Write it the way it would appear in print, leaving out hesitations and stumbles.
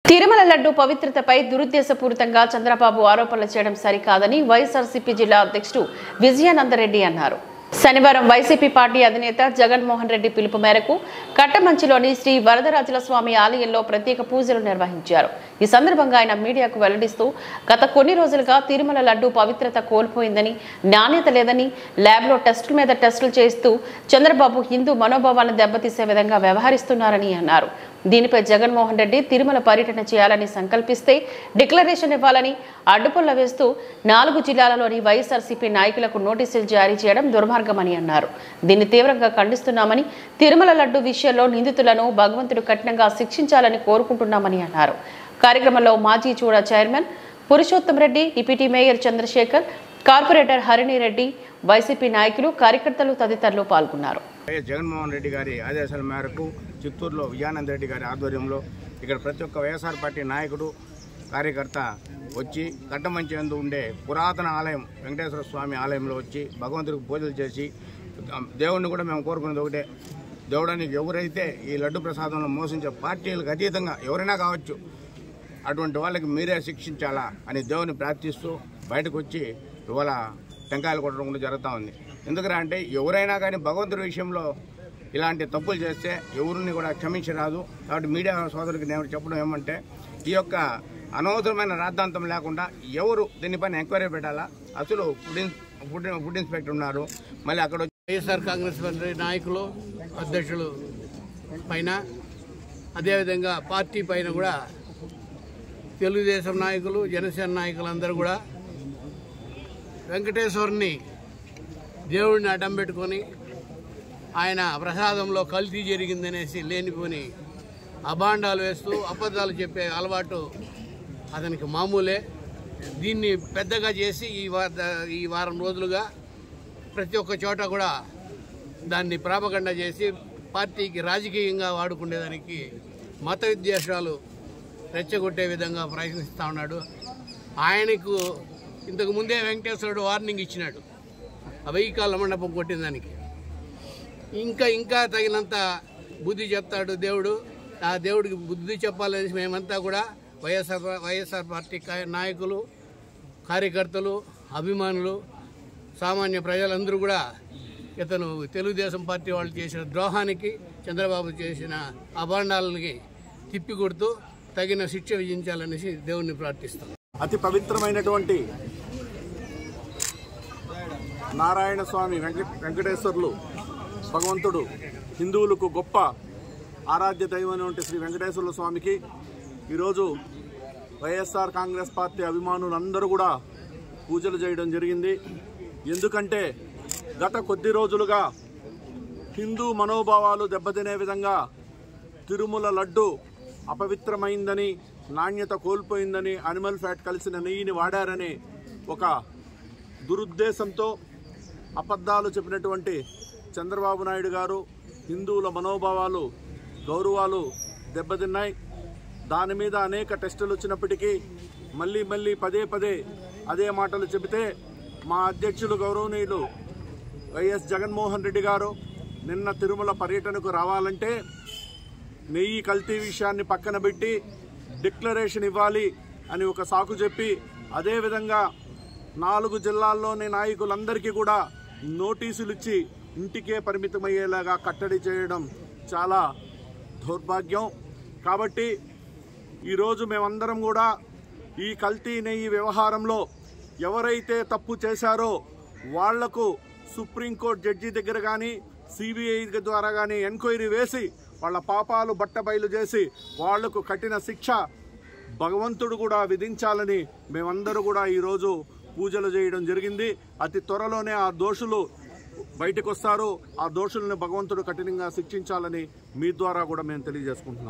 తిరుమల లడ్డు పవిత్రతపై దురుద్దేశపూరితంగా చంద్రబాబు ఆరోపణలు చేయడం సరికాదని వైఎస్ఆర్సీపీ జిల్లా అధ్యక్షుడు విజయానందరెడ్డి అన్నారు. శనివారం వైసీపీ పార్టీ అధినేత జగన్మోహన్ రెడ్డి పిలుపు మేరకు కట్టమంచిలోని శ్రీ వరదరాజుల స్వామి ఆలయంలో ప్రత్యేక పూజలు నిర్వహించారు. ఈ సందర్భంగా ఆయన మీడియాకు వెల్లడిస్తూ గత కొన్ని రోజులుగా తిరుమల లడ్డు పవిత్రత కోల్పోయిందని, నాణ్యత లేదని ల్యాబ్లో టెస్టుల మీద టెస్టులు చేస్తూ చంద్రబాబు హిందూ మనోభావాలను దెబ్బతీసే విధంగా వ్యవహరిస్తున్నారని అన్నారు. దీనిపై జగన్మోహన్ రెడ్డి తిరుమల పర్యటన చేయాలని సంకల్పిస్తే డిక్లరేషన్ ఇవ్వాలని అడ్డుపుల్ల వేస్తూ 4 జిల్లాలలోని వైఎస్ఆర్సీపీ నాయకులకు నోటీసులు జారీ చేయడం దుర్మార్గమని అన్నారు. దీన్ని తీవ్రంగా ఖండిస్తున్నామని, తిరుమల లడ్డు విషయంలో నిందితులను భగవంతుడు కఠినంగా శిక్షించాలని కోరుకుంటున్నామని అన్నారు. కార్యక్రమంలో మాజీ Chuda chairman Purushottam Reddy, deputy mayor Chandrasekhar, corporator Harini Reddy, YCP నాయకులు, కార్యకర్తలు తదితరులు పాల్గొన్నారు. జగన్మోహన్ రెడ్డి గారి ఆదేశాల మేరకు చిత్తూరులో విజయానంద రెడ్డి గారి ఆధ్వర్యంలో ఇక్కడ ప్రతి ఒక్క వైఎస్ఆర్ పార్టీ నాయకుడు, కార్యకర్త వచ్చి కట్టమంచి యందు ఉండే పురాతన ఆలయం వెంకటేశ్వర స్వామి ఆలయంలో వచ్చి భగవంతుడికి పూజలు చేసి, దేవుడిని కూడా మేము కోరుకునేది ఒకటే, దేవుడానికి ఎవరైతే ఈ లడ్డు ప్రసాదంలో మోసించే పార్టీలకు అతీతంగా ఎవరైనా కావచ్చు, అటువంటి వాళ్ళకి మీరే శిక్షించాలా అని దేవుని ప్రార్థిస్తూ బయటకు వచ్చి ఇవాళ టెంకాయలు కొట్టడం కూడా జరుగుతూ ఉంది. ఎందుకంటే అంటే ఎవరైనా కానీ భగవంతుడి విషయంలో ఇలాంటి తప్పులు చేస్తే ఎవరిని కూడా క్షమించరాదు. కాబట్టి మీడియా సోదరుడికి నేను చెప్పడం ఏమంటే, ఈ యొక్క అనవసరమైన రాద్ధాంతం లేకుండా ఎవరు దీనిపైన ఎంక్వైరీ పెట్టాలా. అసలు ఫుడ్ ఇన్స్పెక్టర్ ఉన్నారు, మళ్ళీ అక్కడ వైఎస్ఆర్ కాంగ్రెస్ పార్టీ నాయకులు, అధ్యక్షులు పైన, అదేవిధంగా పార్టీ పైన కూడా తెలుగుదేశం నాయకులు, జనసేన నాయకులందరూ కూడా వెంకటేశ్వరుని దేవుడిని అడ్డం పెట్టుకొని ఆయన ప్రసాదంలో కల్తీ జరిగిందనేసి లేనిపోని అభాండాలు వేస్తూ అబద్ధాలు చెప్పే అలవాటు అతనికి మామూలే. దీన్ని పెద్దగా చేసి ఈ వారం రోజులుగా ప్రతి ఒక్క చోట కూడా దాన్ని ప్రాపగండ చేసి పార్టీకి రాజకీయంగా వాడుకునేదానికి మత విద్వేషాలు రెచ్చగొట్టే విధంగా ప్రయత్నిస్తూ ఉన్నాడు. ఆయనకు ఇంతకు ముందే వెంకటేశ్వరుడు వార్నింగ్ ఇచ్చినాడు ఆ 1000 కాళ్ళ మండపం కొట్టిందానికి. ఇంకా తగినంత బుద్ధి చెప్తాడు దేవుడు. ఆ దేవుడికి బుద్ధి చెప్పాలని మేమంతా కూడా వైఎస్ఆర్ పార్టీ నాయకులు, కార్యకర్తలు, అభిమానులు, సామాన్య ప్రజలందరూ కూడా ఇతను తెలుగుదేశం పార్టీ వాళ్ళు చేసిన ద్రోహానికి, చంద్రబాబు చేసిన అభాండాలకి తిప్పికొడుతూ తగిన శిక్ష విధించాలనేసి దేవుణ్ణి ప్రార్థిస్తాం. అతి పవిత్రమైనటువంటి నారాయణ స్వామి వెంకటేశ్వర్లు భగవంతుడు, హిందువులకు గొప్ప ఆరాధ్య దైవమైనటువంటి శ్రీ వెంకటేశ్వర స్వామికి ఈరోజు వైఎస్ఆర్ కాంగ్రెస్ పార్టీ అభిమానులందరూ కూడా పూజలు చేయడం జరిగింది. ఎందుకంటే గత కొద్ది రోజులుగా హిందూ మనోభావాలు దెబ్బతినే విధంగా తిరుమల లడ్డు అపవిత్రమైందని, నాణ్యత కోల్పోయిందని, అనిమల్ ఫ్యాట్ కలిసిన నెయ్యిని వాడారని ఒక దురుద్దేశంతో అబద్ధాలు చెప్పినటువంటి చంద్రబాబు నాయుడు గారు హిందువుల మనోభావాలు, గౌరవాలు దెబ్బతిన్నాయి. దాని మీద అనేక టెస్టులు వచ్చినప్పటికీ మళ్ళీ పదే అదే మాటలు చెబితే మా అధ్యక్షులు గౌరవనీయులు వైఎస్ జగన్మోహన్ రెడ్డి గారు నిన్న తిరుమల పర్యటనకు రావాలంటే నెయ్యి కల్తీ విషయాన్ని పక్కన పెట్టి డిక్లరేషన్ ఇవ్వాలి అని ఒక సాకు చెప్పి, అదేవిధంగా 4 జిల్లాల్లోని నాయకులందరికీ కూడా నోటీసులు ఇచ్చి ఇంటికే పరిమితమయ్యేలాగా కట్టడి చేయడం చాలా దౌర్భాగ్యం. కాబట్టి ఈరోజు మేమందరం కూడా ఈ కల్తీ నెయ్యి వ్యవహారంలో ఎవరైతే తప్పు చేశారో వాళ్లకు సుప్రీంకోర్టు జడ్జి దగ్గర కానీ, సిబిఐ ద్వారా కానీ ఎంక్వైరీ వేసి వాళ్ళ పాపాలు బట్టబయలు చేసి వాళ్లకు కఠిన శిక్ష భగవంతుడు కూడా విధించాలని మేమందరూ కూడా ఈరోజు పూజలు చేయడం జరిగింది. అతి త్వరలోనే ఆ దోషులు బయటకు వస్తారు. ఆ దోషులను భగవంతుడు కఠినంగా శిక్షించాలని మీ ద్వారా కూడా మేము తెలియజేసుకుంటున్నాం.